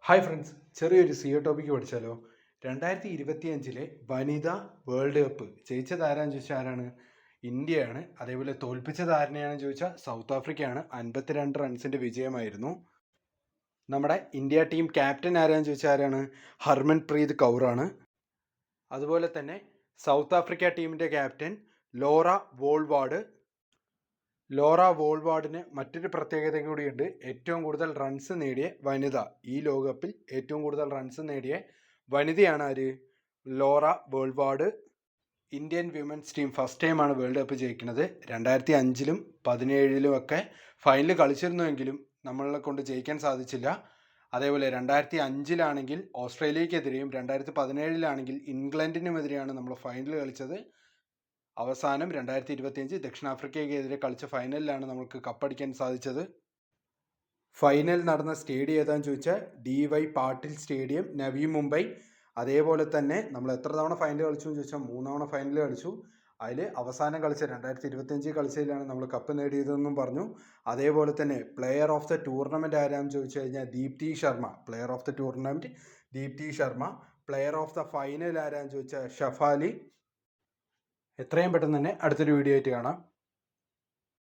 Hi friends, ചെറിയൊരു CO topic പഠിച്ചാലോ? 2025 വനിതാ world cup ജയിച്ചത് ആരാന്ന് ചോദിച്ചാൽ ആരാണ്? ഇന്ത്യയാണ്. അതേപോലെ തോൽപ്പിച്ചത് ആരിനെയാണെന്ന് ചോദിച്ചാൽ സൗത്ത് ആഫ്രിക്കയാണ്. 52 റൺസിൻ്റെ വിജയമായിരുന്നു. നമ്മുടെ ഇന്ത്യ ടീം ക്യാപ്റ്റൻ ആരാന്ന് ചോദിച്ചാൽ ആരാണ്? ഹർമൻപ്രീത് കൗറാണ്. അതുപോലെ തന്നെ സൗത്ത് ആഫ്രിക്ക ടീമിൻ്റെ ക്യാപ്റ്റൻ ലോറ വോൾവാർഡിന് മറ്റൊരു പ്രത്യേകത കൂടിയുണ്ട്. ഏറ്റവും കൂടുതൽ റൺസ് നേടിയ വനിത, ഈ ലോകകപ്പിൽ ഏറ്റവും കൂടുതൽ റൺസ് നേടിയ വനിതയാണ് ആര്? Laura Wolvaardt. Indian women's team first ടൈമാണ് വേൾഡ് കപ്പ് ജയിക്കുന്നത്. 2005-ലും 2017-ലും ഒക്കെ ഫൈനൽ കളിച്ചിരുന്നുവെങ്കിലും നമ്മളെ കൊണ്ട് ജയിക്കാൻ സാധിച്ചില്ല. അതേപോലെ 2005-ലാണെങ്കിൽ ഓസ്ട്രേലിയക്കെതിരെയും 2017-ലാണെങ്കിൽ ഇംഗ്ലണ്ടിനുമെതിരെയാണ് നമ്മൾ ഫൈനൽ കളിച്ചത്. അവസാനം 2025 ദക്ഷിണാഫ്രിക്കയ്ക്കെതിരെ കളിച്ച ഫൈനലിലാണ് നമുക്ക് കപ്പടിക്കാൻ സാധിച്ചത്. ഫൈനൽ നടന്ന സ്റ്റേഡിയം ഏതാണെന്ന് ചോദിച്ചാൽ DY പാട്ടീൽ സ്റ്റേഡിയം, നവി മുംബൈ. അതേപോലെ തന്നെ നമ്മൾ എത്ര തവണ ഫൈനൽ കളിച്ചു എന്ന് ചോദിച്ചാൽ 3 തവണ ഫൈനൽ കളിച്ചു. അതിൽ അവസാനം കളിച്ച 2025 കളിച്ചതിലാണ് നമ്മൾ കപ്പ് നേടിയതെന്നും പറഞ്ഞു. അതേപോലെ തന്നെ പ്ലെയർ ഓഫ് ദ ടൂർണമെൻറ്റ് ആരാണെന്ന് ചോദിച്ചു കഴിഞ്ഞാൽ Deepti Sharma. Player of the tournament Deepti Sharma. Player of the final ആരാണെന്ന് ചോദിച്ചാൽ ഷഫാലി. എത്രയും പെട്ടെന്ന് തന്നെ അടുത്തൊരു വീഡിയോ ആയിട്ട് കാണാം.